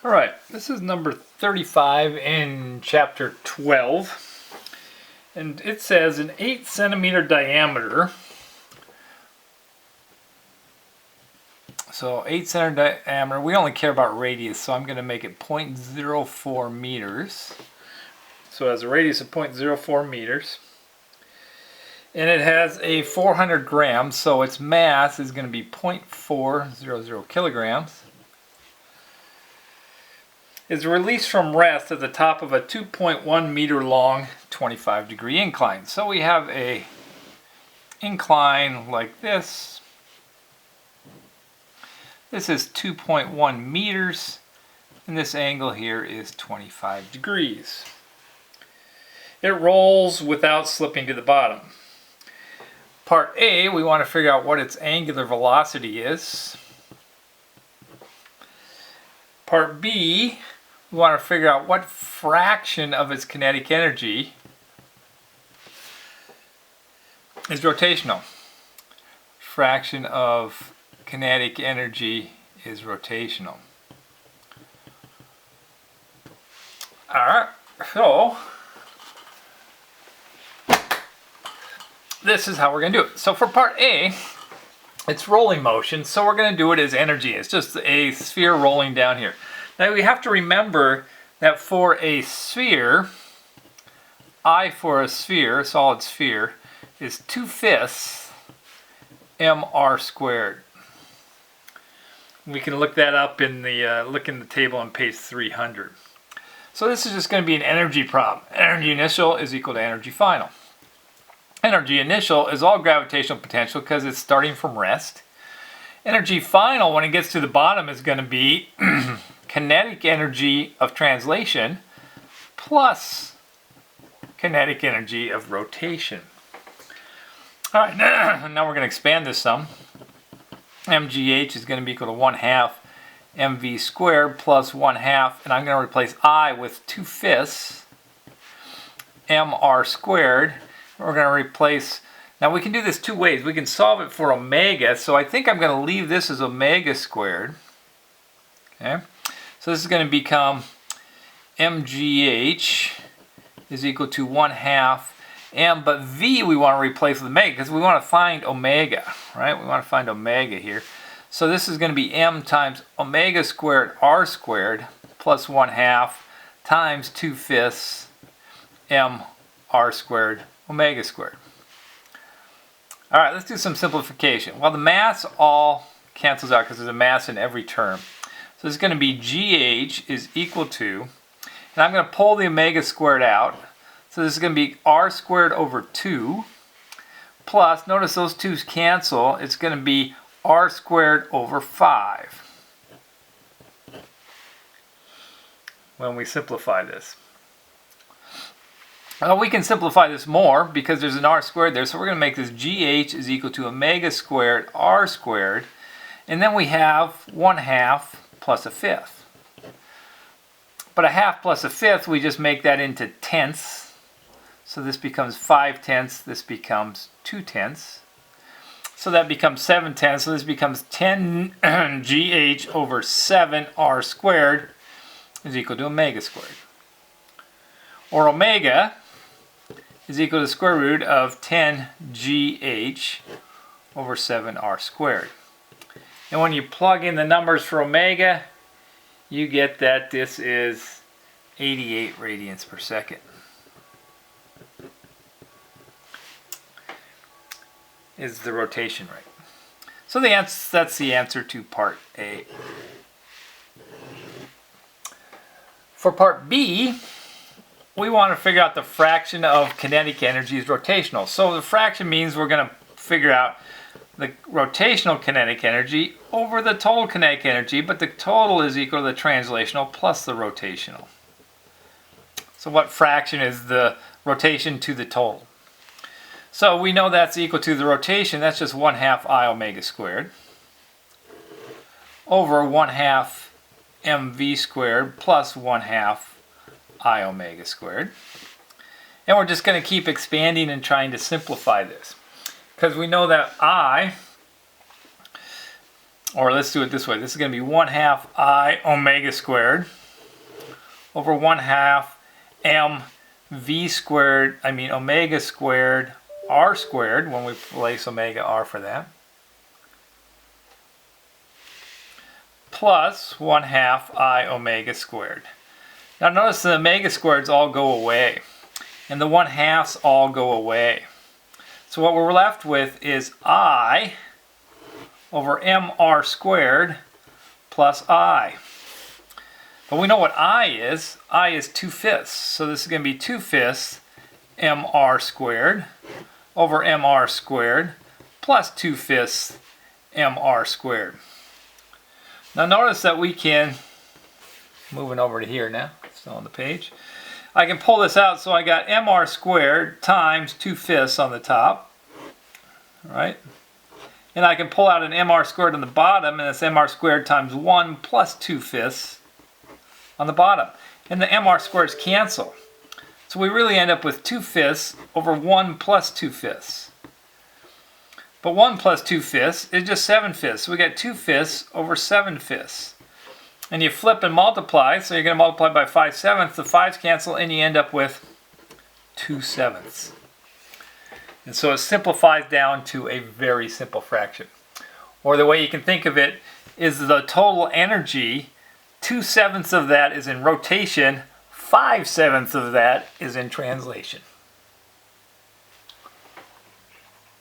Alright, this is number 35 in chapter 12. And it says an 8 centimeter diameter. So 8 centimeter diameter, we only care about radius, so I'm going to make it 0.04 meters. So it has a radius of 0.04 meters. And it has a 400 grams, so its mass is going to be 0.400 kilograms. Is released from rest at the top of a 2.1 meter long 25-degree incline. So we have a incline like this. This is 2.1 meters, and this angle here is 25 degrees. It rolls without slipping to the bottom. Part A, we want to figure out what its angular velocity is. Part B, we want to figure out what fraction of its kinetic energy is rotational. Fraction of kinetic energy is rotational. Alright, so this is how we're going to do it. So for part A, it's rolling motion, so we're going to do it as energy. It's just a sphere rolling down here. Now we have to remember that for a sphere, I for a sphere, a solid sphere, is 2/5 mr squared. We can look that up in the table on page 300. So this is just going to be an energy problem. Energy initial is equal to energy final. Energy initial is all gravitational potential because it's starting from rest. Energy final, when it gets to the bottom, is going to be kinetic energy of translation plus kinetic energy of rotation. All right, now we're going to expand this some. mgh is going to be equal to 1/2 mv squared plus 1/2, and I'm going to replace I with 2/5 mr squared. We're going to replace, now we can do this two ways. We can solve it for omega, so I think I'm going to leave this as omega squared. Okay, so this is going to become mgh is equal to 1/2 m, but v we want to replace with omega because we want to find omega, right? We want to find omega here. So this is going to be m times omega squared r squared plus 1/2 times 2/5 m r squared omega squared. All right, let's do some simplification. Well, the mass all cancels out because there's a mass in every term. So it's going to be GH is equal to, and I'm going to pull the omega squared out. So this is going to be r squared over 2 plus, notice those 2's cancel, it's going to be r squared over 5 when we simplify this. We can simplify this more because there's an r squared there, so we're going to make this GH is equal to omega squared r squared, and then we have 1/2 plus 1/5. But 1/2 plus 1/5, we just make that into tenths. So this becomes 5/10, this becomes 2/10. So that becomes 7/10, so this becomes 10 GH over 7 r squared is equal to omega squared. Or omega is equal to the square root of 10 GH over 7 r squared. And when you plug in the numbers for omega, you get that this is 88 radians per second. Is the rotation rate. So that's the answer to part A. For part B, we want to figure out the fraction of kinetic energy is rotational. So the fraction means we're going to figure out the rotational kinetic energy over the total kinetic energy, but the total is equal to the translational plus the rotational. So what fraction is the rotation to the total? So we know that's equal to the rotation, that's just 1/2 I omega squared over 1/2 mv squared plus 1/2 I omega squared. And we're just going to keep expanding and trying to simplify this. Because we know that I or let's do it this way. This is going to be 1/2 I omega squared over 1/2 m v squared, omega squared r squared, when we place omega r for that, plus 1/2 I omega squared. Now notice the omega squareds all go away, and the 1/2s all go away. So what we're left with is I over mr squared plus I. But we know what I is. I is 2/5. So this is going to be 2/5 mr squared over mr squared plus 2/5 mr squared. Now notice that we can, moving over to here now, still on the page, I can pull this out, so I got mr squared times 2/5 on the top, right? And I can pull out an mr squared on the bottom, and it's mr squared times 1 plus 2/5 on the bottom. And the mr squareds cancel. So we really end up with 2/5 over 1 plus 2/5. But 1 plus 2/5 is just 7/5. So we got 2/5 over 7/5. And you flip and multiply, so you're going to multiply by 5/7. The 5's cancel, and you end up with 2/7. And so it simplifies down to a very simple fraction. Or the way you can think of it is the total energy, 2/7 of that is in rotation, 5/7 of that is in translation.